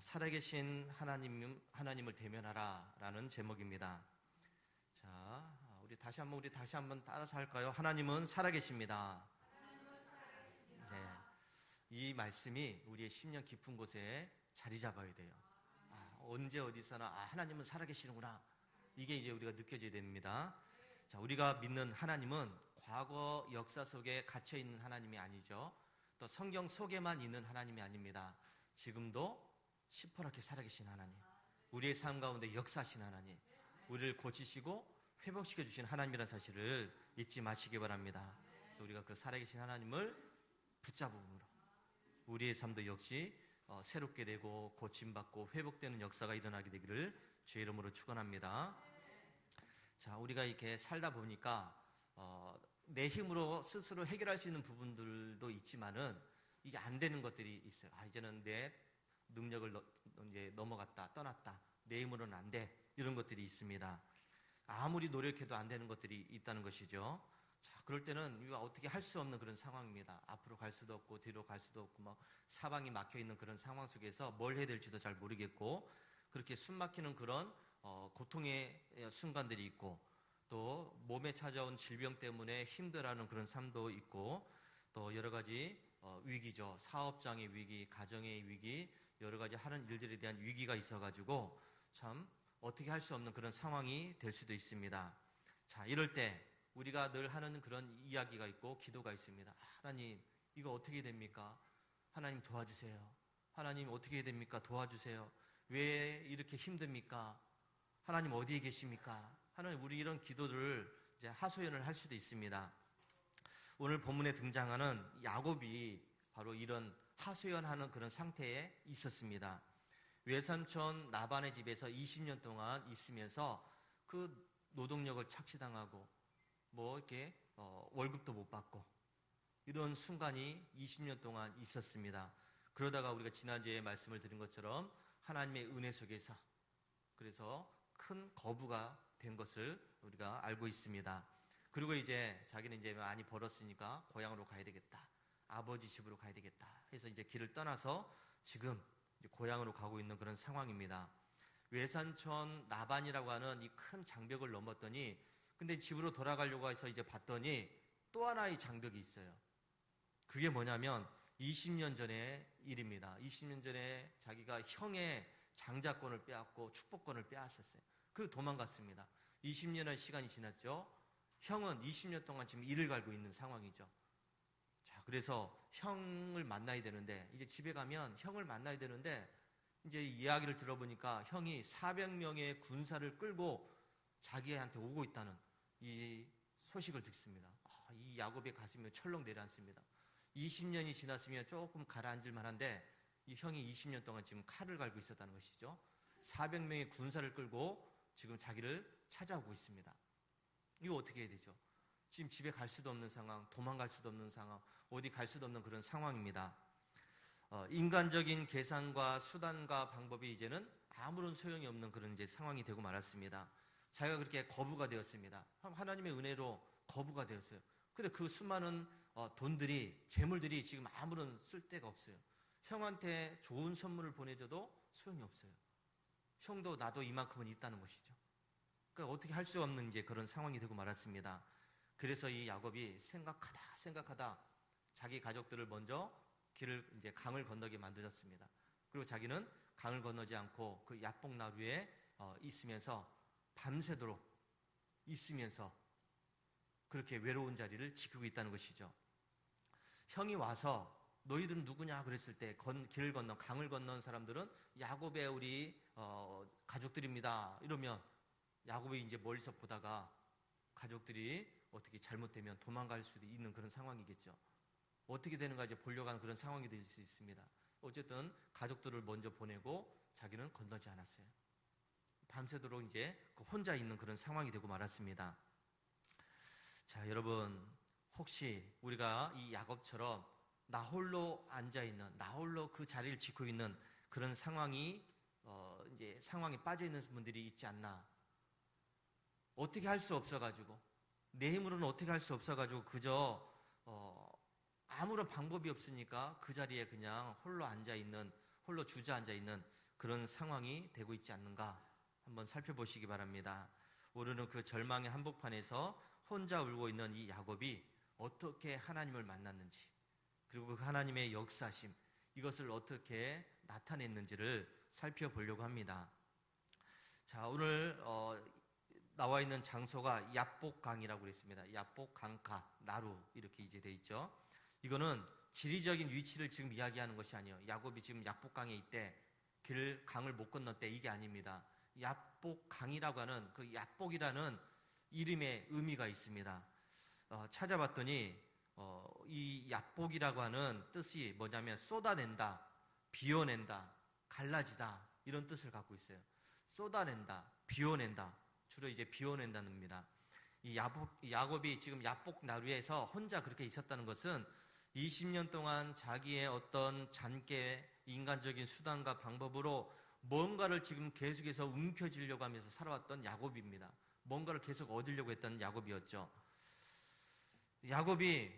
살아계신 하나님을 대면하라 라는 제목입니다. 자, 우리 다시 한번 따라서 할까요? 하나님은 살아계십니다. 네, 이 말씀이 우리의 심령 깊은 곳에 자리 잡아야 돼요. 언제 어디서나 하나님은 살아계시는구나, 이게 이제 우리가 느껴져야 됩니다. 자, 우리가 믿는 하나님은 과거 역사 속에 갇혀 있는 하나님이 아니죠. 또 성경 속에만 있는 하나님이 아닙니다. 지금도 시퍼렇게 살아계신 하나님, 우리의 삶 가운데 역사하신 하나님, 우리를 고치시고 회복시켜 주신 하나님이라는 사실을 잊지 마시기 바랍니다. 그래서 우리가 그 살아계신 하나님을 붙잡음으로 우리의 삶도 역시 새롭게 되고 고침받고 회복되는 역사가 일어나게 되기를 주의 이름으로 축원합니다. 자, 우리가 이렇게 살다 보니까 내 힘으로 스스로 해결할 수 있는 부분들도 있지만은 이게 안 되는 것들이 있어요. 이제는 내 능력을 이제 넘어갔다, 떠났다, 내 힘으로는 안 돼, 이런 것들이 있습니다. 아무리 노력해도 안 되는 것들이 있다는 것이죠. 자, 그럴 때는 우리가 어떻게 할 수 없는 그런 상황입니다. 앞으로 갈 수도 없고 뒤로 갈 수도 없고 사방이 막혀 있는 그런 상황 속에서 뭘 해야 될지도 잘 모르겠고, 그렇게 숨 막히는 그런 고통의 순간들이 있고, 또 몸에 찾아온 질병 때문에 힘들어하는 그런 삶도 있고, 또 여러 가지 위기죠. 사업장의 위기, 가정의 위기, 여러 가지 하는 일들에 대한 위기가 있어가지고 참 어떻게 할 수 없는 그런 상황이 될 수도 있습니다. 자, 이럴 때 우리가 늘 하는 그런 이야기가 있고 기도가 있습니다. 하나님, 이거 어떻게 됩니까? 하나님 도와주세요. 하나님 어떻게 됩니까? 도와주세요. 왜 이렇게 힘듭니까? 하나님 어디에 계십니까? 하나님, 우리 이런 기도를 이제 하소연을 할 수도 있습니다. 오늘 본문에 등장하는 야곱이 바로 이런 하소연하는 그런 상태에 있었습니다. 외삼촌 라반의 집에서 20년 동안 있으면서 그 노동력을 착취당하고 이렇게 월급도 못 받고 이런 순간이 20년 동안 있었습니다. 그러다가 우리가 지난주에 말씀을 드린 것처럼 하나님의 은혜 속에서 그래서 큰 거부가 된 것을 우리가 알고 있습니다. 그리고 이제 자기는 이제 많이 벌었으니까 고향으로 가야 되겠다, 아버지 집으로 가야 되겠다 해서 이제 길을 떠나서 지금 이제 고향으로 가고 있는 그런 상황입니다. 외산촌 나반이라고 하는 이 큰 장벽을 넘었더니, 근데 집으로 돌아가려고 해서 이제 봤더니 또 하나의 장벽이 있어요. 그게 뭐냐면 20년 전의 일입니다. 20년 전에 자기가 형의 장자권을 빼앗고 축복권을 빼앗았어요. 그리고 도망갔습니다. 20년의 시간이 지났죠. 형은 20년 동안 지금 이를 갈고 있는 상황이죠. 자, 그래서 형을 만나야 되는데, 이제 집에 가면 형을 만나야 되는데, 이제 이야기를 들어보니까 형이 400명의 군사를 끌고 자기한테 오고 있다는 이 소식을 듣습니다. 이 야곱의 가슴이 철렁 내려앉습니다. 20년이 지났으면 조금 가라앉을 만한데 이 형이 20년 동안 지금 칼을 갈고 있었다는 것이죠. 400명의 군사를 끌고 지금 자기를 찾아오고 있습니다. 이거 어떻게 해야 되죠? 지금 집에 갈 수도 없는 상황, 도망갈 수도 없는 상황, 어디 갈 수도 없는 그런 상황입니다. 인간적인 계산과 수단과 방법이 이제는 아무런 소용이 없는 그런 이제 상황이 되고 말았습니다. 자기가 그렇게 거부가 되었습니다. 하나님의 은혜로 거부가 되었어요. 근데 그 수많은 돈들이, 재물들이 지금 아무런 쓸데가 없어요. 형한테 좋은 선물을 보내줘도 소용이 없어요. 형도 나도 이만큼은 있다는 것이죠. 그러니까 어떻게 할 수 없는 이제 그런 상황이 되고 말았습니다. 그래서 이 야곱이 생각하다 자기 가족들을 먼저 이제 강을 건너게 만들었습니다. 그리고 자기는 강을 건너지 않고 그 야복나루에 있으면서 밤새도록 있으면서 그렇게 외로운 자리를 지키고 있다는 것이죠. 형이 와서 너희들은 누구냐 그랬을 때 길을 건너 강을 건넌 사람들은 야곱의 우리 가족들입니다 이러면 야곱이 이제 멀리서 보다가 가족들이 어떻게 잘못되면 도망갈 수도 있는 그런 상황이겠죠. 어떻게 되는가 이제 보려고 하는 그런 상황이 될 수 있습니다. 어쨌든 가족들을 먼저 보내고 자기는 건너지 않았어요. 밤새도록 이제 혼자 있는 그런 상황이 되고 말았습니다. 자, 여러분, 혹시 우리가 이 야곱처럼 나 홀로 앉아있는, 나 홀로 그 자리를 지키고 있는 그런 상황이 이제 상황에 빠져 있는 분들이 있지 않나? 어떻게 할 수 없어가지고, 내 힘으로는 어떻게 할 수 없어가지고 그저 아무런 방법이 없으니까 그 자리에 그냥 홀로 주저앉아 있는 그런 상황이 되고 있지 않는가 한번 살펴보시기 바랍니다. 오늘은 그 절망의 한복판에서 혼자 울고 있는 이 야곱이 어떻게 하나님을 만났는지, 그리고 그 하나님의 역사심, 이것을 어떻게 나타냈는지를 살펴보려고 합니다. 자, 오늘 나와 있는 장소가 야복강이라고 그랬습니다. 야복, 강가, 나루 이렇게 이제 돼 있죠. 이거는 지리적인 위치를 지금 이야기하는 것이 아니에요. 야곱이 지금 야복강에 있대, 강을 못 건넜대, 이게 아닙니다. 야복강이라고 하는 그 야복이라는 이름의 의미가 있습니다. 찾아봤더니 이 야복이라고 하는 뜻이 뭐냐면 쏟아낸다, 비워낸다, 갈라지다, 이런 뜻을 갖고 있어요. 쏟아낸다, 비워낸다, 주로 이제 비워낸다는 겁니다. 이 야곱이 지금 야복 나루에서 혼자 그렇게 있었다는 것은 20년 동안 자기의 어떤 잔꾀, 인간적인 수단과 방법으로 뭔가를 지금 계속해서 움켜쥐려고 하면서 살아왔던 야곱입니다. 뭔가를 계속 얻으려고 했던 야곱이었죠. 야곱이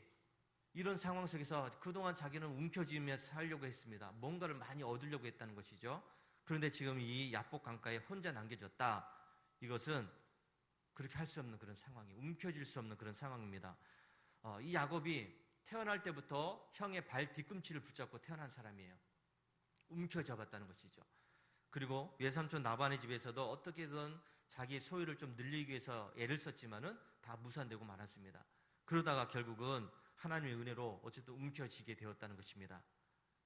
이런 상황 속에서 그동안 자기는 움켜쥐면서 살려고 했습니다. 뭔가를 많이 얻으려고 했다는 것이죠. 그런데 지금 이 야복 강가에 혼자 남겨졌다. 이것은 그렇게 할 수 없는 그런 상황이, 움켜쥘 수 없는 그런 상황입니다. 이 야곱이 태어날 때부터 형의 발 뒤꿈치를 붙잡고 태어난 사람이에요. 움켜잡았다는 것이죠. 그리고 외삼촌 라반의 집에서도 어떻게든 자기 소유를 좀 늘리기 위해서 애를 썼지만은 다 무산되고 말았습니다. 그러다가 결국은 하나님의 은혜로 어쨌든 움켜쥐게 되었다는 것입니다.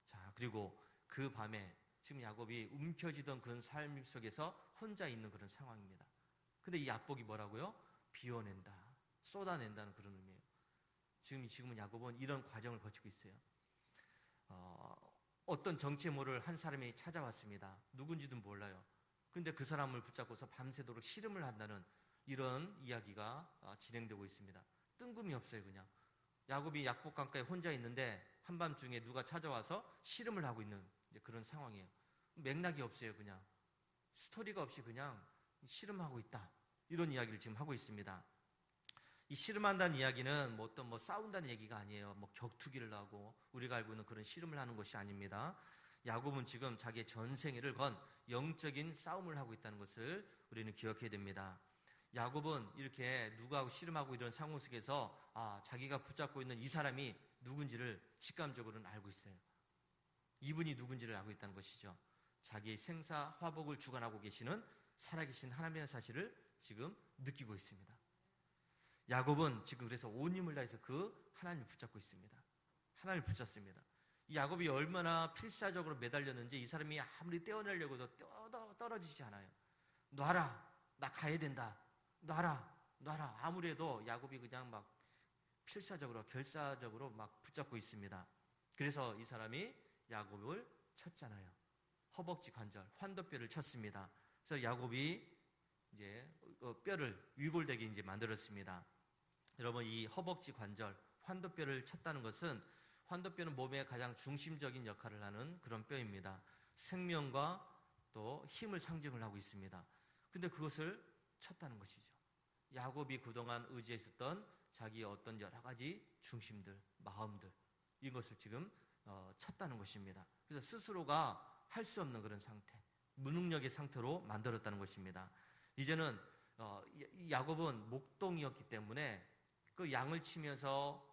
자, 그리고 그 밤에 지금 야곱이 움켜쥐던 그런 삶 속에서 혼자 있는 그런 상황입니다. 근데 이 야복이 뭐라고요? 비워낸다, 쏟아낸다는 그런 의미예요. 지금은 야곱은 이런 과정을 거치고 있어요. 어떤 정체 모를 한 사람이 찾아왔습니다. 누군지도 몰라요. 그런데 그 사람을 붙잡고서 밤새도록 씨름을 한다는 이런 이야기가 진행되고 있습니다. 뜬금이 없어요. 그냥 야곱이 야복 강가에 혼자 있는데 한밤중에 누가 찾아와서 씨름을 하고 있는 이제 그런 상황이에요. 맥락이 없어요. 그냥 스토리가 없이 그냥 씨름하고 있다, 이런 이야기를 지금 하고 있습니다. 이 씨름한다는 이야기는 어떤 싸운다는 얘기가 아니에요. 격투기를 하고 우리가 알고 있는 그런 씨름을 하는 것이 아닙니다. 야곱은 지금 자기의 전생애를 건 영적인 싸움을 하고 있다는 것을 우리는 기억해야 됩니다. 야곱은 이렇게 누구하고 씨름하고 이런 상황 속에서 자기가 붙잡고 있는 이 사람이 누군지를 직감적으로는 알고 있어요. 이분이 누군지를 알고 있다는 것이죠. 자기의 생사 화복을 주관하고 계시는 살아계신 하나님의 사실을 지금 느끼고 있습니다. 야곱은 지금 그래서 온 힘을 다해서 그 하나님을 붙잡고 있습니다. 하나님을 붙잡습니다. 이 야곱이 얼마나 필사적으로 매달렸는지 이 사람이 아무리 떼어내려고도 떨어지지 않아요. 놔라, 나 가야 된다, 놔라. 아무리 해도 야곱이 그냥 막 필사적으로, 결사적으로 막 붙잡고 있습니다. 그래서 이 사람이 야곱을 쳤잖아요. 허벅지 관절, 환도뼈를 쳤습니다. 그래서 야곱이 이제 뼈를 위골되게 이제 만들었습니다. 여러분, 이 허벅지 관절, 환도뼈를 쳤다는 것은, 환도뼈는 몸의 가장 중심적인 역할을 하는 그런 뼈입니다. 생명과 또 힘을 상징을 하고 있습니다. 근데 그것을 쳤다는 것이죠. 야곱이 그동안 의지했었던 자기의 어떤 여러 가지 중심들, 마음들, 이것을 지금 쳤다는 것입니다. 그래서 스스로가 할 수 없는 그런 상태, 무능력의 상태로 만들었다는 것입니다. 이제는 야곱은 목동이었기 때문에 그 양을 치면서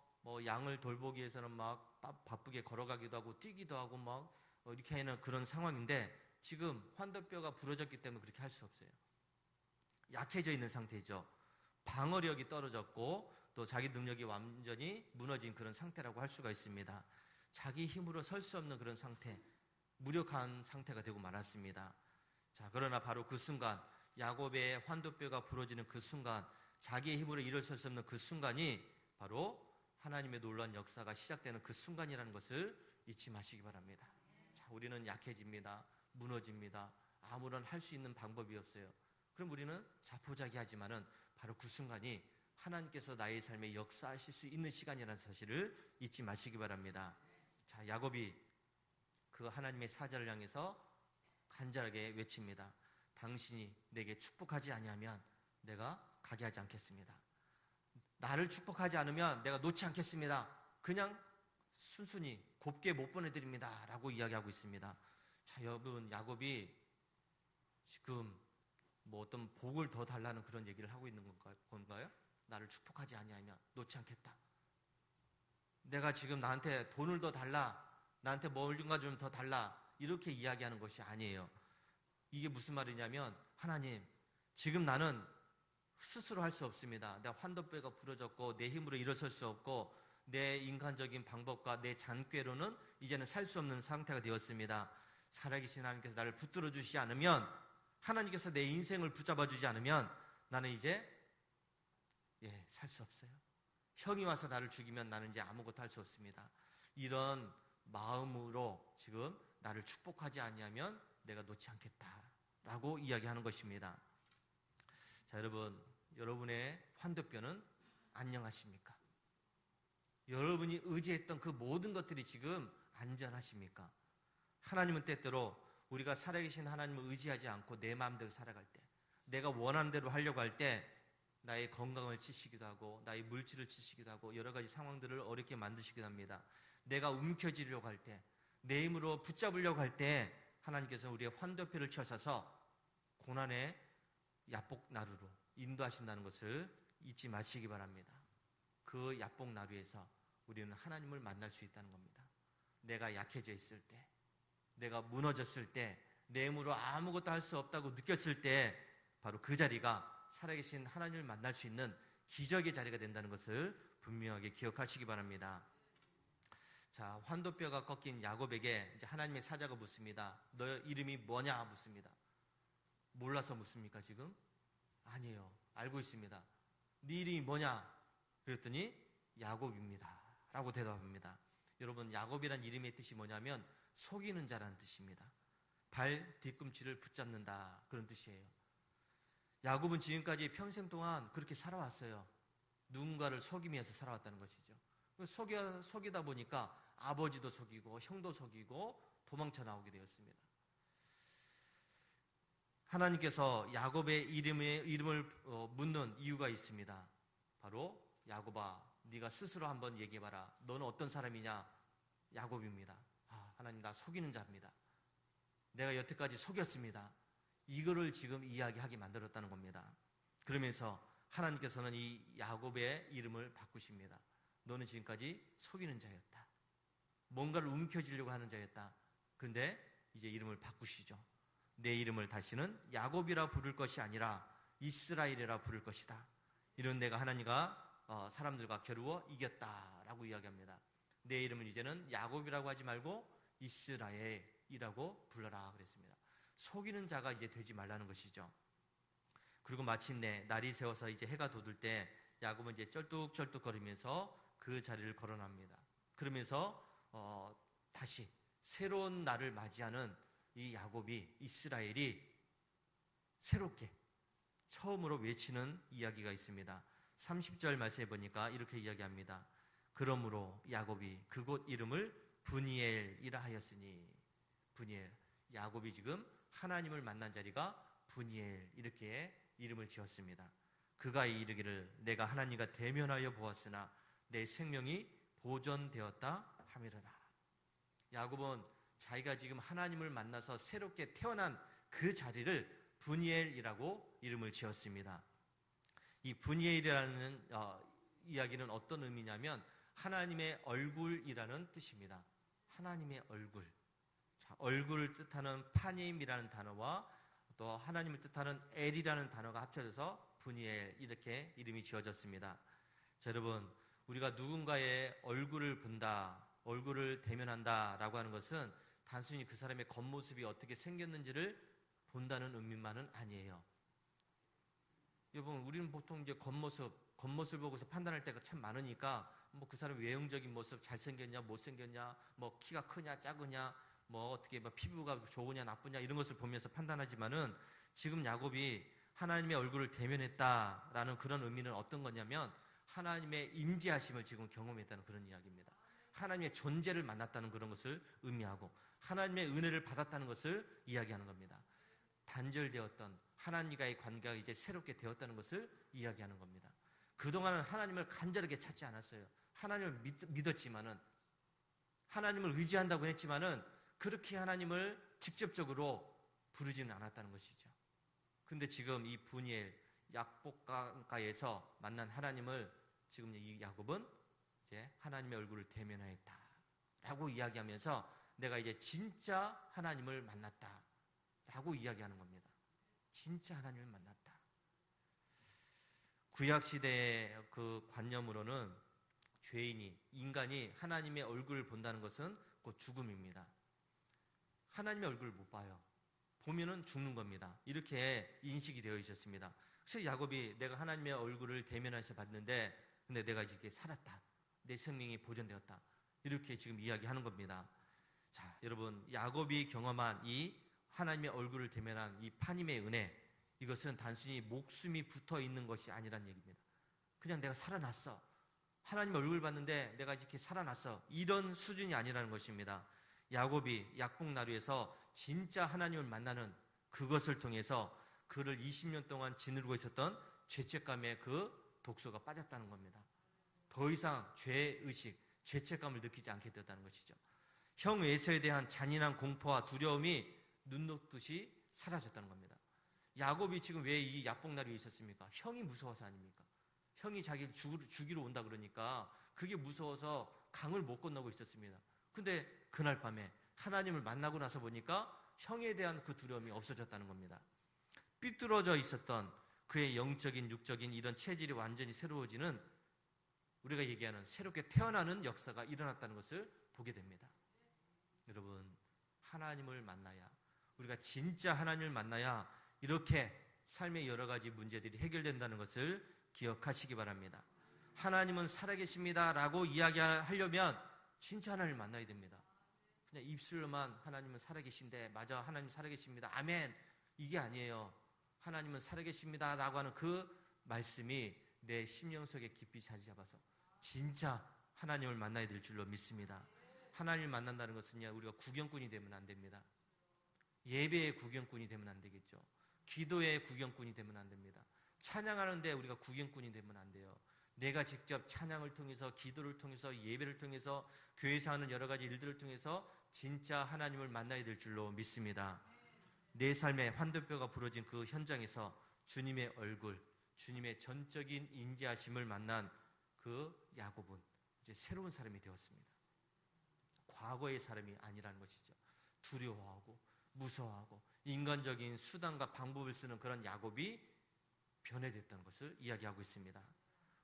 양을 돌보기 위해서는 막 바쁘게 걸어가기도 하고 뛰기도 하고 막 이렇게 하는 그런 상황인데, 지금 환도뼈가 부러졌기 때문에 그렇게 할 수 없어요. 약해져 있는 상태죠. 방어력이 떨어졌고 또 자기 능력이 완전히 무너진 그런 상태라고 할 수가 있습니다. 자기 힘으로 설 수 없는 그런 상태, 무력한 상태가 되고 말았습니다. 자, 그러나 바로 그 순간, 야곱의 환도뼈가 부러지는 그 순간, 자기의 힘으로 일어설 수 없는 그 순간이 바로 하나님의 놀라운 역사가 시작되는 그 순간이라는 것을 잊지 마시기 바랍니다. 자, 우리는 약해집니다. 무너집니다. 아무런 할 수 있는 방법이 없어요. 그럼 우리는 자포자기하지만은 바로 그 순간이 하나님께서 나의 삶에 역사하실 수 있는 시간이라는 사실을 잊지 마시기 바랍니다. 자, 야곱이 그 하나님의 사자를 향해서 간절하게 외칩니다. 당신이 내게 축복하지 아니하면 내가 가게 하지 않겠습니다. 나를 축복하지 않으면 내가 놓지 않겠습니다. 그냥 순순히 곱게 못 보내드립니다 라고 이야기하고 있습니다. 자, 여러분, 야곱이 지금 뭐 어떤 복을 더 달라는 그런 얘기를 하고 있는 건가요? 나를 축복하지 아니하면 놓지 않겠다. 내가 지금 나한테 돈을 더 달라, 나한테 뭔가 좀 더 달라, 이렇게 이야기하는 것이 아니에요. 이게 무슨 말이냐면, 하나님, 지금 나는 스스로 할 수 없습니다. 내가 환도뼈가 부러졌고 내 힘으로 일어설 수 없고 내 인간적인 방법과 내 잔꾀로는 이제는 살 수 없는 상태가 되었습니다. 살아계신 하나님께서 나를 붙들어 주시지 않으면, 하나님께서 내 인생을 붙잡아 주지 않으면 나는 이제 살 수 없어요. 형이 와서 나를 죽이면 나는 이제 아무것도 할 수 없습니다. 이런 마음으로 지금 나를 축복하지 아니하면 내가 놓지 않겠다라고 이야기하는 것입니다. 자, 여러분의 환도뼈는 안녕하십니까? 여러분이 의지했던 그 모든 것들이 지금 안전하십니까? 하나님은 때때로 우리가 살아계신 하나님을 의지하지 않고 내 마음대로 살아갈 때, 내가 원하는 대로 하려고 할 때 나의 건강을 치시기도 하고 나의 물질을 치시기도 하고 여러 가지 상황들을 어렵게 만드시기도 합니다. 내가 움켜쥐려고 할 때, 내 힘으로 붙잡으려고 할 때 하나님께서는 우리의 환도표를 쳐셔서 고난의 야복나루로 인도하신다는 것을 잊지 마시기 바랍니다. 그 야복나루에서 우리는 하나님을 만날 수 있다는 겁니다. 내가 약해져 있을 때, 내가 무너졌을 때, 내 힘으로 아무것도 할 수 없다고 느꼈을 때 바로 그 자리가 살아계신 하나님을 만날 수 있는 기적의 자리가 된다는 것을 분명하게 기억하시기 바랍니다. 자, 환도뼈가 꺾인 야곱에게 이제 하나님의 사자가 묻습니다. 너 이름이 뭐냐 묻습니다. 몰라서 묻습니까 지금? 아니에요. 알고 있습니다. 네 이름이 뭐냐? 그랬더니 야곱입니다 라고 대답합니다. 여러분, 야곱이란 이름의 뜻이 뭐냐면 속이는 자라는 뜻입니다. 발 뒤꿈치를 붙잡는다, 그런 뜻이에요. 야곱은 지금까지 평생 동안 그렇게 살아왔어요. 누군가를 속이면서 살아왔다는 것이죠. 속이다 보니까 아버지도 속이고 형도 속이고 도망쳐 나오게 되었습니다. 하나님께서 야곱의 이름을 묻는 이유가 있습니다. 바로 야곱아, 네가 스스로 한번 얘기해봐라. 너는 어떤 사람이냐? 야곱입니다. 하나님, 나 속이는 자입니다. 내가 여태까지 속였습니다. 이거를 지금 이야기하게 만들었다는 겁니다. 그러면서 하나님께서는 이 야곱의 이름을 바꾸십니다. 너는 지금까지 속이는 자였다. 뭔가를 움켜쥐려고 하는 자였다. 그런데 이제 이름을 바꾸시죠. 내 이름을 다시는 야곱이라 부를 것이 아니라 이스라엘이라 부를 것이다. 이런 내가 하나님과 사람들과 겨루어 이겼다라고 이야기합니다. 내 이름은 이제는 야곱이라고 하지 말고 이스라엘이라고 불러라 그랬습니다. 속이는 자가 이제 되지 말라는 것이죠. 그리고 마침내 날이 새워서 이제 해가 돋을 때 야곱은 이제 쩔뚝쩔뚝거리면서 그 자리를 걸어납니다. 그러면서 다시 새로운 날을 맞이하는 이 야곱이, 이스라엘이 새롭게 처음으로 외치는 이야기가 있습니다. 30절 말씀해 보니까 이렇게 이야기합니다. 그러므로 야곱이 그곳 이름을 브니엘이라 하였으니, 브니엘, 야곱이 지금 하나님을 만난 자리가 브니엘, 이렇게 이름을 지었습니다. 그가 이르기를 내가 하나님과 대면하여 보았으나 내 생명이 보존되었다 하미로다. 야곱은 자기가 지금 하나님을 만나서 새롭게 태어난 그 자리를 브니엘이라고 이름을 지었습니다. 이 브니엘이라는 이야기는 어떤 의미냐면 하나님의 얼굴이라는 뜻입니다. 하나님의 얼굴. 자, 얼굴을 뜻하는 파님이라는 단어와 또 하나님을 뜻하는 엘이라는 단어가 합쳐져서 브니엘, 이렇게 이름이 지어졌습니다. 자, 여러분, 우리가 누군가의 얼굴을 본다, 얼굴을 대면한다라고 하는 것은 단순히 그 사람의 겉모습이 어떻게 생겼는지를 본다는 의미만은 아니에요. 여러분, 우리는 보통 이제 겉모습을 보고서 판단할 때가 참 많으니까 뭐 그 사람 외형적인 모습, 잘생겼냐 못생겼냐, 뭐 키가 크냐 작으냐, 뭐 어떻게 뭐 피부가 좋으냐 나쁘냐 이런 것을 보면서 판단하지만은 지금 야곱이 하나님의 얼굴을 대면했다라는 그런 의미는 어떤 거냐면 하나님의 임재하심을 지금 경험했다는 그런 이야기입니다. 하나님의 존재를 만났다는 그런 것을 의미하고 하나님의 은혜를 받았다는 것을 이야기하는 겁니다. 단절되었던 하나님과의 관계가 이제 새롭게 되었다는 것을 이야기하는 겁니다. 그동안은 하나님을 간절하게 찾지 않았어요. 하나님을 믿었지만은, 하나님을 의지한다고 했지만은 그렇게 하나님을 직접적으로 부르지는 않았다는 것이죠. 근데 지금 이 분이엘 약복강가에서 만난 하나님을 지금 이 야곱은 이제 하나님의 얼굴을 대면하였다 라고 이야기하면서 내가 이제 진짜 하나님을 만났다 라고 이야기하는 겁니다. 진짜 하나님을 만났다. 구약시대의 그 관념으로는 인간이 하나님의 얼굴을 본다는 것은 곧 죽음입니다. 하나님의 얼굴을 못 봐요. 보면은 죽는 겁니다. 이렇게 인식이 되어 있었습니다. 그래서 야곱이 내가 하나님의 얼굴을 대면해서 봤는데 근데 내가 이렇게 살았다. 내 생명이 보존되었다. 이렇게 지금 이야기하는 겁니다. 자, 여러분, 야곱이 경험한 이 하나님의 얼굴을 대면한 이 파님의 은혜, 이것은 단순히 목숨이 붙어 있는 것이 아니란 얘기입니다. 그냥 내가 살아났어. 하나님의 얼굴을 봤는데 내가 이렇게 살아났어. 이런 수준이 아니라는 것입니다. 야곱이 약복나루에서 진짜 하나님을 만나는 그것을 통해서 그를 20년 동안 짓누르고 있었던 죄책감의 그 독소가 빠졌다는 겁니다. 더 이상 죄의식, 죄책감을 느끼지 않게 되었다는 것이죠. 형 에서에 대한 잔인한 공포와 두려움이 눈 녹듯이 사라졌다는 겁니다. 야곱이 지금 왜 이 약복나루에 있었습니까? 형이 무서워서 아닙니까? 형이 자기를 죽이러 온다 그러니까 그게 무서워서 강을 못 건너고 있었습니다. 근데 그날 밤에 하나님을 만나고 나서 보니까 형에 대한 그 두려움이 없어졌다는 겁니다. 삐뚤어져 있었던 그의 영적인, 육적인 이런 체질이 완전히 새로워지는, 우리가 얘기하는 새롭게 태어나는 역사가 일어났다는 것을 보게 됩니다. 여러분, 하나님을 만나야, 우리가 진짜 하나님을 만나야 이렇게 삶의 여러 가지 문제들이 해결된다는 것을 기억하시기 바랍니다. 하나님은 살아계십니다 라고 이야기하려면 진짜 하나님을 만나야 됩니다. 그냥 입술로만 하나님은 살아계신데, 맞아, 하나님 살아계십니다, 아멘, 이게 아니에요. 하나님은 살아계십니다 라고 하는 그 말씀이 내 심령 속에 깊이 자리 잡아서 진짜 하나님을 만나야 될 줄로 믿습니다. 하나님을 만난다는 것은요, 우리가 구경꾼이 되면 안 됩니다. 예배의 구경꾼이 되면 안 되겠죠. 기도의 구경꾼이 되면 안 됩니다. 찬양하는데 우리가 구경꾼이 되면 안 돼요. 내가 직접 찬양을 통해서, 기도를 통해서, 예배를 통해서, 교회에서 하는 여러 가지 일들을 통해서 진짜 하나님을 만나야 될 줄로 믿습니다. 내 삶에 환도뼈가 부러진 그 현장에서 주님의 얼굴, 주님의 전적인 인지하심을 만난 그 야곱은 이제 새로운 사람이 되었습니다. 과거의 사람이 아니라는 것이죠. 두려워하고 무서워하고 인간적인 수단과 방법을 쓰는 그런 야곱이 변해됐다는 것을 이야기하고 있습니다.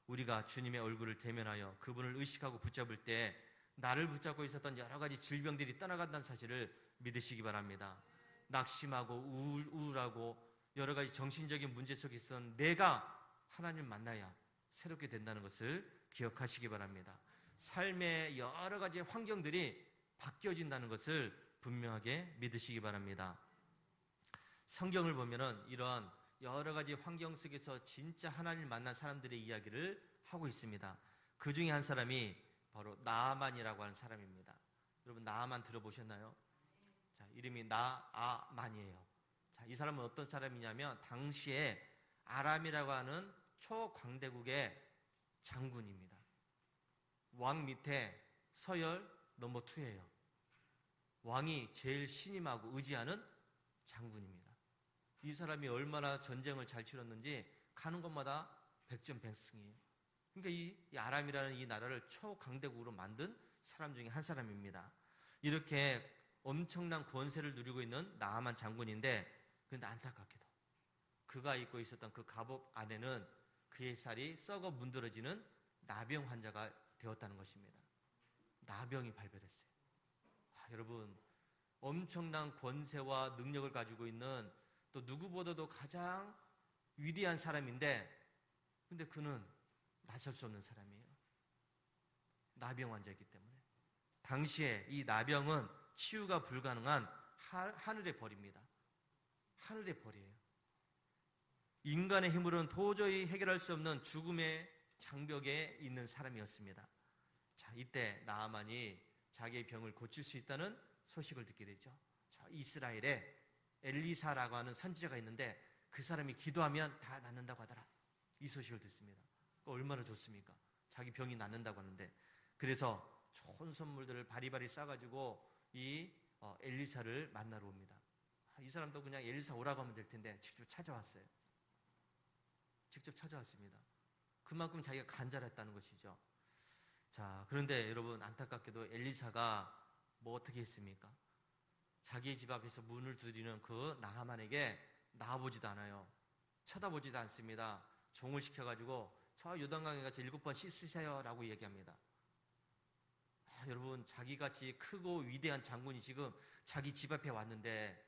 우리가 주님의 얼굴을 대면하여 그분을 의식하고 붙잡을 때 나를 붙잡고 있었던 여러 가지 질병들이 떠나간다는 사실을 믿으시기 바랍니다. 낙심하고 우울하고 여러 가지 정신적인 문제 속에 있었던 내가 하나님을 만나야 새롭게 된다는 것을 기억하시기 바랍니다. 삶의 여러 가지 환경들이 바뀌어진다는 것을 분명하게 믿으시기 바랍니다. 성경을 보면은 이런 여러 가지 환경 속에서 진짜 하나님을 만난 사람들의 이야기를 하고 있습니다. 그 중에 한 사람이 바로 나아만이라고 하는 사람입니다. 여러분, 나아만 들어보셨나요? 자, 이름이 나아만이에요. 자, 이 사람은 어떤 사람이냐면 당시에 아람이라고 하는 초강대국의 장군입니다. 왕 밑에 서열 넘버 2예요. 왕이 제일 신임하고 의지하는 장군입니다. 이 사람이 얼마나 전쟁을 잘 치렀는지 가는 곳마다 백전백승이에요. 그러니까 이 아람이라는 이 나라를 초강대국으로 만든 사람 중에 한 사람입니다. 이렇게 엄청난 권세를 누리고 있는 나아만 장군인데, 그런데 안타깝게도 그가 입고 있었던 그 갑옷 안에는 그의 살이 썩어 문드러지는 나병 환자가 되었다는 것입니다. 나병이 발병했어요. 여러분, 엄청난 권세와 능력을 가지고 있는, 또 누구보다도 가장 위대한 사람인데, 근데 그는 나설 수 없는 사람이에요. 나병 환자이기 때문에. 당시에 이 나병은 치유가 불가능한 하늘의 벌입니다. 하늘의 벌이에요. 인간의 힘으로는 도저히 해결할 수 없는 죽음의 장벽에 있는 사람이었습니다. 자, 이때 나아만이 자기의 병을 고칠 수 있다는 소식을 듣게 되죠. 자, 이스라엘에 엘리사라고 하는 선지자가 있는데 그 사람이 기도하면 다 낫는다고 하더라. 이 소식을 듣습니다. 얼마나 좋습니까? 자기 병이 낫는다고 하는데, 그래서 좋은 선물들을 바리바리 싸가지고 이 엘리사를 만나러 옵니다. 이 사람도 그냥 엘리사 오라고 하면 될 텐데 직접 찾아왔어요. 직접 찾아왔습니다. 그만큼 자기가 간절했다는 것이죠. 자, 그런데 여러분 안타깝게도 엘리사가 뭐 어떻게 했습니까? 자기의 집 앞에서 문을 두드리는 그 나하만에게 나와보지도 않아요. 쳐다보지도 않습니다. 종을 시켜가지고 저 요단강에 가서 7번 씻으세요 라고 얘기합니다. 여러분 자기같이 크고 위대한 장군이 지금 자기 집 앞에 왔는데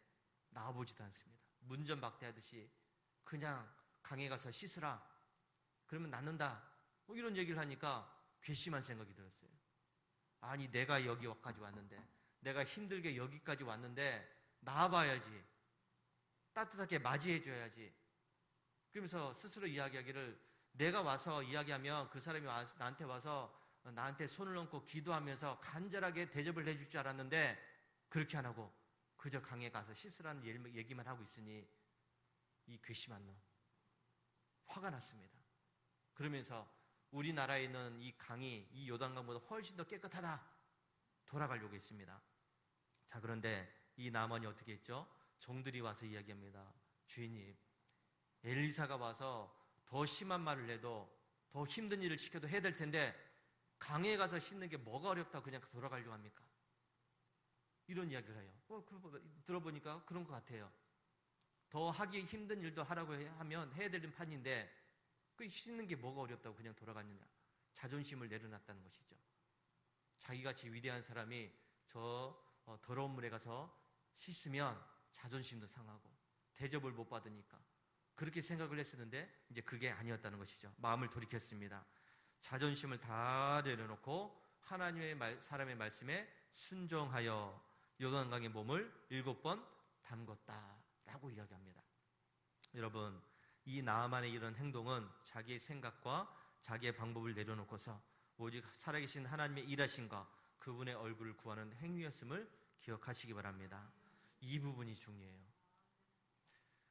나와보지도 않습니다. 문전박대하듯이 그냥 강에 가서 씻으라, 그러면 낫는다, 뭐 이런 얘기를 하니까 괘씸한 생각이 들었어요. 아니 내가 여기까지 왔는데, 내가 힘들게 여기까지 왔는데 나와봐야지, 따뜻하게 맞이해줘야지. 그러면서 스스로 이야기하기를, 내가 와서 이야기하면 그 사람이 나한테 와서 나한테 손을 얹고 기도하면서 간절하게 대접을 해줄 줄 알았는데 그렇게 안 하고 그저 강에 가서 씻으라는 얘기만 하고 있으니 이 괘씸한 놈, 화가 났습니다. 그러면서 우리나라에 있는 이 강이 이 요단강보다 훨씬 더 깨끗하다, 돌아가려고 했습니다. 자, 그런데 이 나만이 어떻게 했죠? 종들이 와서 이야기합니다. 주인님, 엘리사가 와서 더 심한 말을 해도 더 힘든 일을 시켜도 해야 될 텐데 강에 가서 씻는 게 뭐가 어렵다고 그냥 돌아가려고 합니까? 이런 이야기를 해요. 들어보니까 그런 것 같아요. 더 하기 힘든 일도 하라고 하면 해야 되는 판인데 그 씻는 게 뭐가 어렵다고 그냥 돌아갔느냐. 자존심을 내려놨다는 것이죠. 자기같이 위대한 사람이 저 더러운 물에 가서 씻으면 자존심도 상하고 대접을 못 받으니까 그렇게 생각을 했었는데 이제 그게 아니었다는 것이죠. 마음을 돌이켰습니다. 자존심을 다 내려놓고 하나님의 사람의 말씀에 순종하여 요단강의 몸을 7번 담궜다라고 이야기합니다. 여러분, 이 나아만의 이런 행동은 자기의 생각과 자기의 방법을 내려놓고서 오직 살아계신 하나님의 일하심과 그분의 얼굴을 구하는 행위였음을 기억하시기 바랍니다. 이 부분이 중요해요.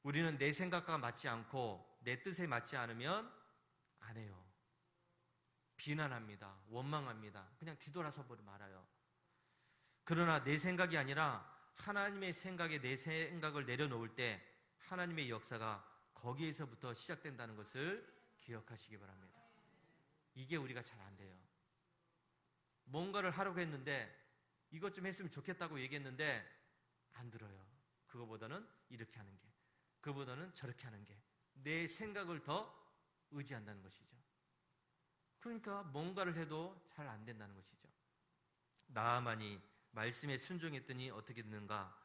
우리는 내 생각과 맞지 않고 내 뜻에 맞지 않으면 안 해요. 비난합니다. 원망합니다. 그냥 뒤돌아서 버리고 말아요. 그러나 내 생각이 아니라 하나님의 생각에 내 생각을 내려놓을 때 하나님의 역사가 거기에서부터 시작된다는 것을 기억하시기 바랍니다. 이게 우리가 잘 안 돼요. 뭔가를 하려고 했는데 이것 좀 했으면 좋겠다고 얘기했는데 안 들어요. 그거보다는 이렇게 하는 게, 그거보다는 저렇게 하는 게, 내 생각을 더 의지한다는 것이죠. 그러니까 뭔가를 해도 잘 안 된다는 것이죠. 나아만이 말씀에 순종했더니 어떻게 됐는가?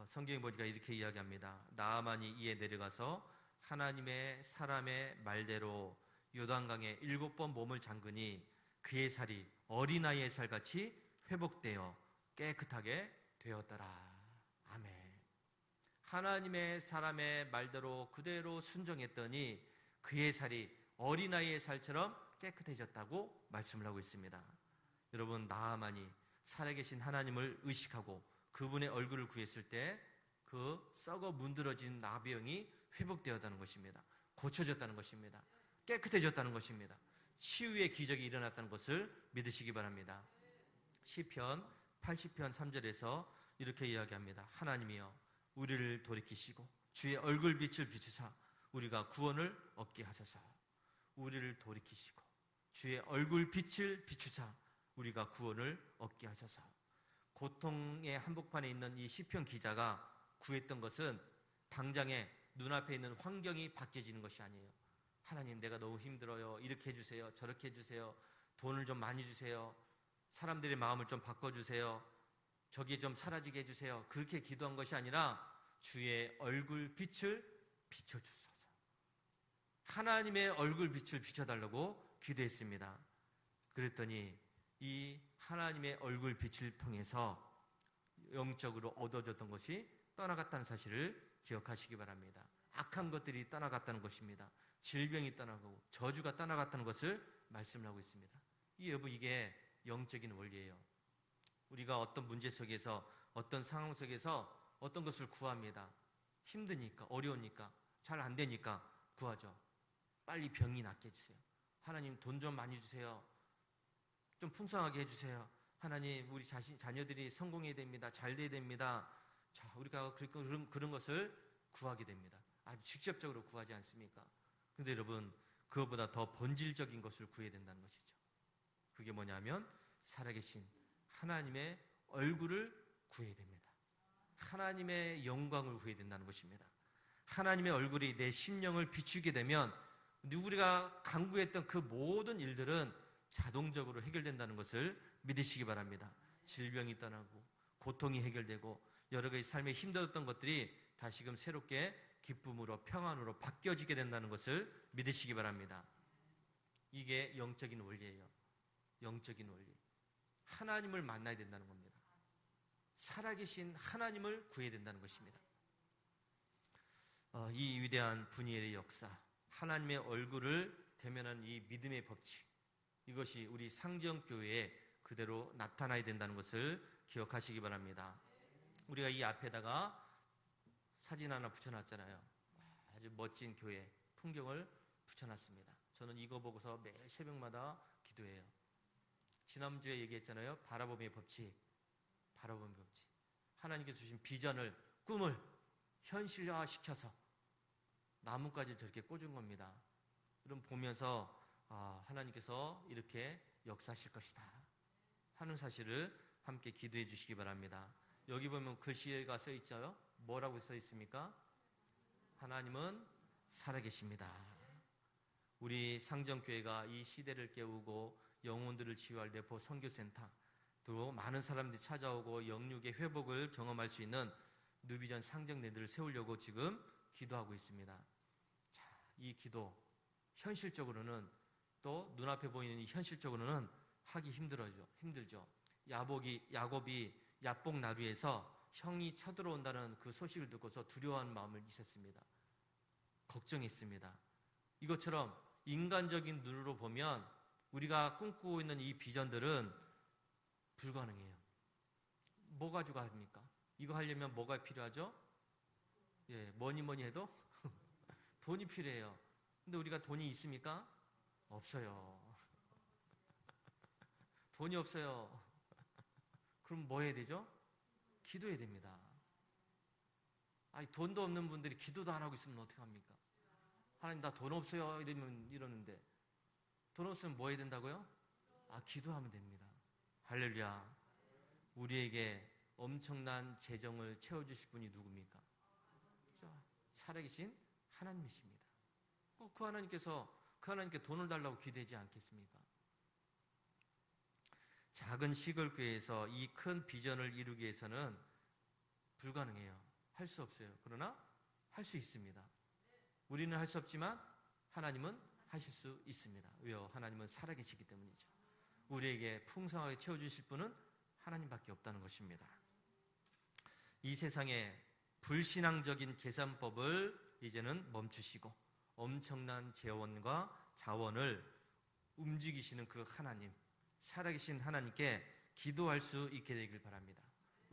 성경에 보니까 이렇게 이야기합니다. 나아만이 이에 내려가서 하나님의 사람의 말대로 요단강에 7번 몸을 잠그니 그의 살이 어린아이의 살같이 회복되어 깨끗하게 되었더라. 아멘. 하나님의 사람의 말대로 그대로 순종했더니 그의 살이 어린아이의 살처럼 깨끗해졌다고 말씀을 하고 있습니다. 여러분, 나아만이 살아계신 하나님을 의식하고 그분의 얼굴을 구했을 때 그 썩어 문드러진 나병이 회복되었다는 것입니다. 고쳐졌다는 것입니다. 깨끗해졌다는 것입니다. 치유의 기적이 일어났다는 것을 믿으시기 바랍니다. 시편 80편 3절에서 이렇게 이야기합니다. 하나님이여 우리를 돌이키시고 주의 얼굴 빛을 비추사 우리가 구원을 얻게 하소서. 우리를 돌이키시고 주의 얼굴 빛을 비추사 우리가 구원을 얻게 하소서. 고통의 한복판에 있는 이 시편 기자가 구했던 것은 당장에 눈앞에 있는 환경이 바뀌어지는 것이 아니에요. 하나님, 내가 너무 힘들어요. 이렇게 해주세요. 저렇게 해주세요. 돈을 좀 많이 주세요. 사람들의 마음을 좀 바꿔주세요. 저기 좀 사라지게 해주세요. 그렇게 기도한 것이 아니라 주의 얼굴 빛을 비춰주소서. 하나님의 얼굴 빛을 비춰달라고 기도했습니다. 그랬더니 이 하나님의 얼굴 빛을 통해서 영적으로 얻어졌던 것이 떠나갔다는 사실을 기억하시기 바랍니다. 악한 것들이 떠나갔다는 것입니다. 질병이 떠나가고 저주가 떠나갔다는 것을 말씀하고 있습니다. 여러분, 이게 영적인 원리예요. 우리가 어떤 문제 속에서, 어떤 상황 속에서 어떤 것을 구합니다. 힘드니까, 어려우니까, 잘 안 되니까 구하죠. 빨리 병이 낫게 해주세요. 하나님, 돈 좀 많이 주세요. 좀 풍성하게 해주세요. 하나님, 우리 자녀들이 성공해야 됩니다. 잘 돼야 됩니다. 자, 우리가 그런 것을 구하게 됩니다. 아주 직접적으로 구하지 않습니까? 근데 여러분, 그것보다 더 본질적인 것을 구해야 된다는 것이죠. 그게 뭐냐면 살아계신 하나님의 얼굴을 구해야 됩니다. 하나님의 영광을 구해야 된다는 것입니다. 하나님의 얼굴이 내 심령을 비추게 되면 우리가 간구했던 그 모든 일들은 자동적으로 해결된다는 것을 믿으시기 바랍니다. 질병이 떠나고 고통이 해결되고 여러 가지 삶에 힘들었던 것들이 다시금 새롭게 기쁨으로 평안으로 바뀌어지게 된다는 것을 믿으시기 바랍니다. 이게 영적인 원리예요. 영적인 원리. 하나님을 만나야 된다는 겁니다. 살아계신 하나님을 구해야 된다는 것입니다. 이 위대한 분이엘의 역사, 하나님의 얼굴을 대면한 이 믿음의 법칙, 이것이 우리 상정교회에 그대로 나타나야 된다는 것을 기억하시기 바랍니다. 우리가 이 앞에다가 사진 하나 붙여놨잖아요. 아주 멋진 교회 풍경을 붙여놨습니다. 저는 이거 보고서 매일 새벽마다 기도해요. 지난주에 얘기했잖아요. 바라봄의 법칙. 바라봄의 법칙. 하나님께서 주신 비전을, 꿈을 현실화시켜서 나뭇가지를 저렇게 꽂은 겁니다. 그럼 보면서 하나님께서 이렇게 역사하실 것이다 하는 사실을 함께 기도해 주시기 바랍니다. 여기 보면 글씨가 써 있죠. 뭐라고 써 있습니까? 하나님은 살아계십니다. 우리 상정교회가 이 시대를 깨우고 영혼들을 치유할 내포 선교센터, 또 많은 사람들이 찾아오고 영육의 회복을 경험할 수 있는 누비전 상정내들을 세우려고 지금 기도하고 있습니다. 자, 이 기도 현실적으로는, 또 눈앞에 보이는 이 현실적으로는 하기 힘들죠. 야곱이 야복 나루에서 형이 쳐들어온다는 그 소식을 듣고서 두려워하는 마음을 있었습니다. 걱정했습니다. 이것처럼 인간적인 눈으로 보면 우리가 꿈꾸고 있는 이 비전들은 불가능해요. 뭐 가지고 합니까? 이거 하려면 뭐가 필요하죠? 뭐니 해도 돈이 필요해요. 근데 우리가 돈이 있습니까? 없어요. 돈이 없어요. 그럼 뭐 해야 되죠? 기도해야 됩니다. 돈도 없는 분들이 기도도 안 하고 있으면 어떡합니까? 하나님, 나 돈 없어요 이러는데 돈 없으면 뭐 해야 된다고요? 기도하면 됩니다. 할렐루야. 우리에게 엄청난 재정을 채워주실 분이 누굽니까? 살아계신 하나님이십니다. 그 하나님께 돈을 달라고 기대지 않겠습니까? 작은 시골교회에서 이 큰 비전을 이루기 위해서는 불가능해요. 할 수 없어요. 그러나 할 수 있습니다. 우리는 할 수 없지만 하나님은 하실 수 있습니다. 왜요? 하나님은 살아계시기 때문이죠. 우리에게 풍성하게 채워주실 분은 하나님밖에 없다는 것입니다. 이 세상에 불신앙적인 계산법을 이제는 멈추시고 엄청난 재원과 자원을 움직이시는 그 하나님, 살아계신 하나님께 기도할 수 있게 되길 바랍니다.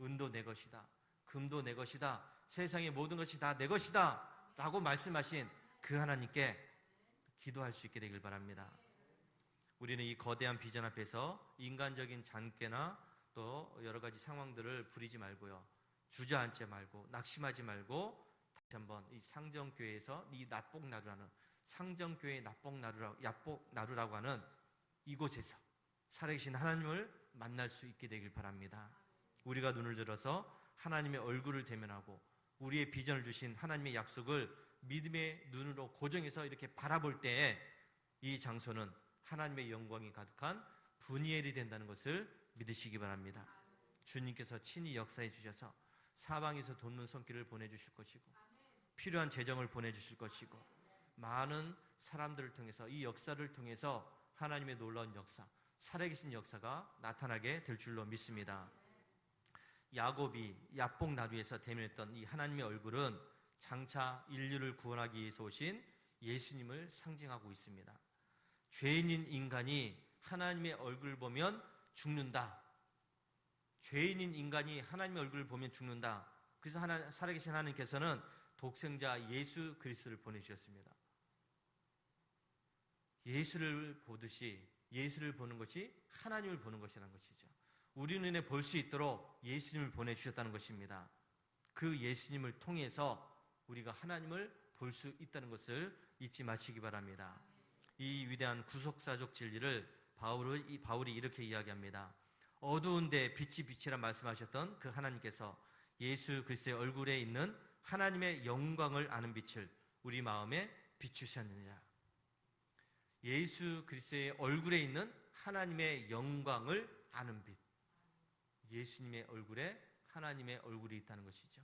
은도 내 것이다, 금도 내 것이다, 세상의 모든 것이 다 내 것이다 라고 말씀하신 그 하나님께 기도할 수 있게 되길 바랍니다. 우리는 이 거대한 비전 앞에서 인간적인 잔꾀나 또 여러 가지 상황들을 부리지 말고요, 주저앉지 말고 낙심하지 말고 다시 한번 이 상정교회에서 이 납복나루라는, 상정교회 납복나루라고 하는 이곳에서 살아계신 하나님을 만날 수 있게 되길 바랍니다. 우리가 눈을 들어서 하나님의 얼굴을 대면하고 우리의 비전을 주신 하나님의 약속을 믿음의 눈으로 고정해서 이렇게 바라볼 때에 이 장소는 하나님의 영광이 가득한 분이엘이 된다는 것을 믿으시기 바랍니다. 주님께서 친히 역사해 주셔서 사방에서 돕는 손길을 보내주실 것이고 필요한 재정을 보내주실 것이고 많은 사람들을 통해서, 이 역사를 통해서 하나님의 놀라운 역사, 살아계신 역사가 나타나게 될 줄로 믿습니다. 야곱이 야복 나루에서 대면했던 이 하나님의 얼굴은 장차 인류를 구원하기 위해서 오신 예수님을 상징하고 있습니다. 죄인인 인간이 하나님의 얼굴을 보면 죽는다. 죄인인 인간이 하나님의 얼굴을 보면 죽는다. 그래서 살아계신 하나님께서는 독생자 예수 그리스도를 보내주셨습니다. 예수를 보듯이 예수를 보는 것이 하나님을 보는 것이라는 것이죠. 우리 눈에 볼 수 있도록 예수님을 보내주셨다는 것입니다. 그 예수님을 통해서 우리가 하나님을 볼 수 있다는 것을 잊지 마시기 바랍니다. 이 위대한 구속사적 진리를 바울이 이렇게 이야기합니다. 어두운데 빛이 빛이라 말씀하셨던 그 하나님께서 예수 그리스도의 얼굴에 있는 하나님의 영광을 아는 빛을 우리 마음에 비추셨느니라. 예수 그리스도의 얼굴에 있는 하나님의 영광을 아는 빛. 예수님의 얼굴에 하나님의 얼굴이 있다는 것이죠.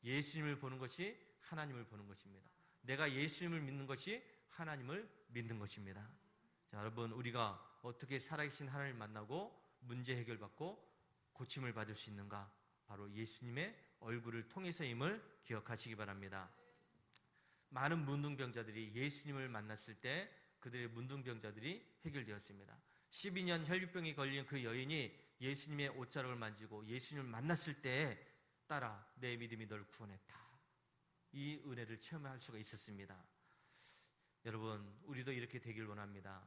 예수님을 보는 것이 하나님을 보는 것입니다. 내가 예수님을 믿는 것이 하나님을 믿는 것입니다. 자, 여러분, 우리가 어떻게 살아계신 하나님을 만나고 문제 해결받고 고침을 받을 수 있는가? 바로 예수님의 얼굴을 통해서임을 기억하시기 바랍니다. 많은 문둥병자들이 예수님을 만났을 때 그들의 문둥병자들이 해결되었습니다. 12년 혈류병이 걸린 그 여인이 예수님의 옷자락을 만지고 예수님을 만났을 때 따라 내 믿음이 널 구원했다. 이 은혜를 체험할 수가 있었습니다. 여러분, 우리도 이렇게 되길 원합니다.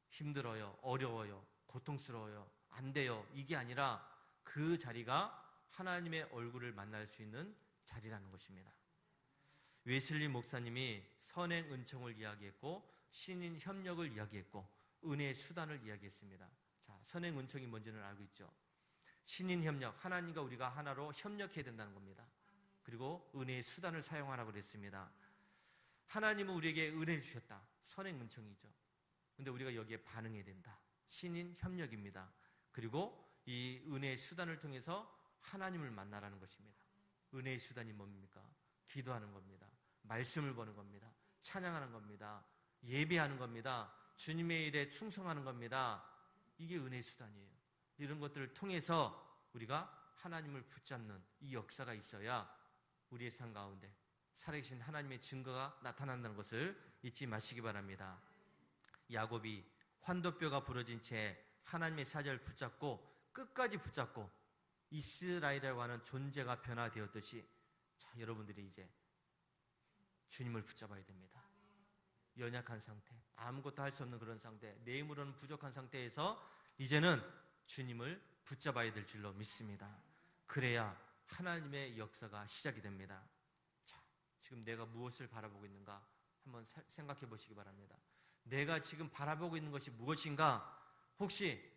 힘들어요, 어려워요, 고통스러워요, 안 돼요, 이게 아니라 그 자리가 하나님의 얼굴을 만날 수 있는 자리라는 것입니다. 웨슬리 목사님이 선행 은총을 이야기했고 신인 협력을 이야기했고 은혜의 수단을 이야기했습니다. 자, 선행 은총이 뭔지는 알고 있죠. 신인 협력, 하나님과 우리가 하나로 협력해야 된다는 겁니다. 그리고 은혜의 수단을 사용하라고 그랬습니다. 하나님은 우리에게 은혜를 주셨다. 선행 은총이죠. 근데 우리가 여기에 반응해야 된다. 신인 협력입니다. 그리고 이 은혜의 수단을 통해서 하나님을 만나라는 것입니다. 은혜의 수단이 뭡니까? 기도하는 겁니다. 말씀을 보는 겁니다. 찬양하는 겁니다. 예배하는 겁니다. 주님의 일에 충성하는 겁니다. 이게 은혜의 수단이에요. 이런 것들을 통해서 우리가 하나님을 붙잡는 이 역사가 있어야 우리의 삶 가운데 살아계신 하나님의 증거가 나타난다는 것을 잊지 마시기 바랍니다. 야곱이 환도뼈가 부러진 채 하나님의 사자를 붙잡고 끝까지 붙잡고 이스라엘이라고 하는 존재가 변화되었듯이, 자, 여러분들이 이제 주님을 붙잡아야 됩니다. 연약한 상태, 아무것도 할 수 없는 그런 상태, 내 힘으로는 부족한 상태에서 이제는 주님을 붙잡아야 될 줄로 믿습니다. 그래야 하나님의 역사가 시작이 됩니다. 자, 지금 내가 무엇을 바라보고 있는가 한번 생각해 보시기 바랍니다. 내가 지금 바라보고 있는 것이 무엇인가? 혹시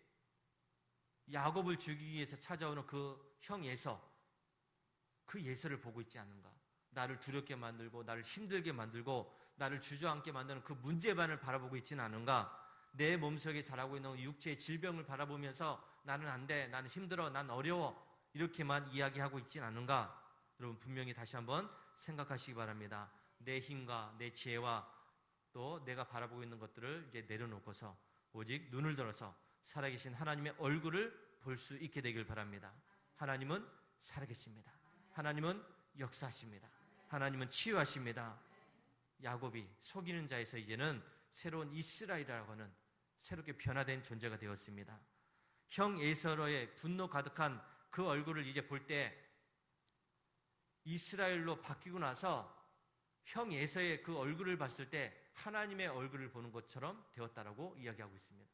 야곱을 죽이기 위해서 찾아오는 그 형 예서, 그 예서를 보고 있지 않는가? 나를 두렵게 만들고 나를 힘들게 만들고 나를 주저앉게 만드는 그 문제만을 바라보고 있지는 않은가? 내 몸속에 자라고 있는 육체의 질병을 바라보면서 나는 안 돼, 나는 힘들어, 난 어려워, 이렇게만 이야기하고 있지는 않은가? 여러분, 분명히 다시 한번 생각하시기 바랍니다. 내 힘과 내 지혜와 또 내가 바라보고 있는 것들을 이제 내려놓고서 오직 눈을 들어서 살아계신 하나님의 얼굴을 볼 수 있게 되길 바랍니다. 하나님은 살아계십니다. 하나님은 역사하십니다. 하나님은 치유하십니다. 야곱이 속이는 자에서 이제는 새로운 이스라엘이라고 하는 새롭게 변화된 존재가 되었습니다. 형 에서로의 분노 가득한 그 얼굴을 이제 볼 때 이스라엘로 바뀌고 나서 형 에서의 그 얼굴을 봤을 때 하나님의 얼굴을 보는 것처럼 되었다라고 이야기하고 있습니다.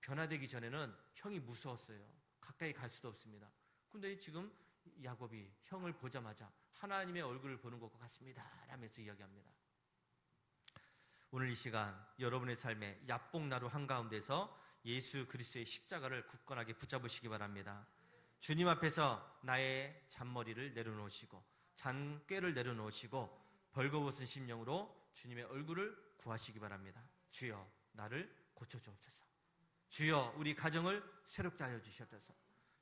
변화되기 전에는 형이 무서웠어요. 가까이 갈 수도 없습니다. 근데 지금 야곱이 형을 보자마자 하나님의 얼굴을 보는 것과 같습니다 라면서 이야기합니다. 오늘 이 시간 여러분의 삶에 야복나루 한가운데서 예수 그리스도의 십자가를 굳건하게 붙잡으시기 바랍니다. 주님 앞에서 나의 잔머리를 내려놓으시고 잔꾀를 내려놓으시고 벌거벗은 심령으로 주님의 얼굴을 구하시기 바랍니다. 주여, 나를 고쳐주옵소서. 주여, 우리 가정을 새롭게 하여 주시옵소서.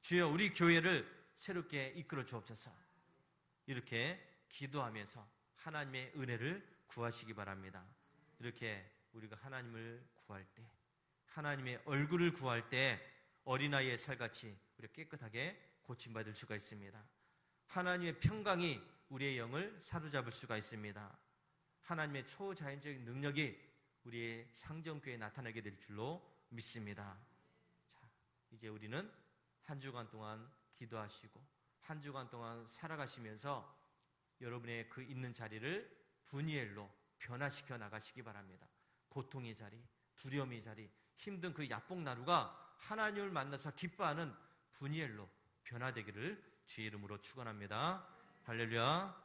주여, 우리 교회를 새롭게 이끌어 주옵소서. 이렇게 기도하면서 하나님의 은혜를 구하시기 바랍니다. 이렇게 우리가 하나님을 구할 때, 하나님의 얼굴을 구할 때 어린아이의 살같이 우리가 깨끗하게 고침받을 수가 있습니다. 하나님의 평강이 우리의 영을 사로잡을 수가 있습니다. 하나님의 초자연적인 능력이 우리의 상정교회에 나타나게 될 줄로 믿습니다. 자, 이제 우리는 한 주간 동안 기도하시고 한 주간 동안 살아가시면서 여러분의 그 있는 자리를 분이엘로 변화시켜 나가시기 바랍니다. 고통의 자리, 두려움의 자리, 힘든 그 야복나루가 하나님을 만나서 기뻐하는 분이엘로 변화되기를 주의 이름으로 축원합니다. 할렐루야.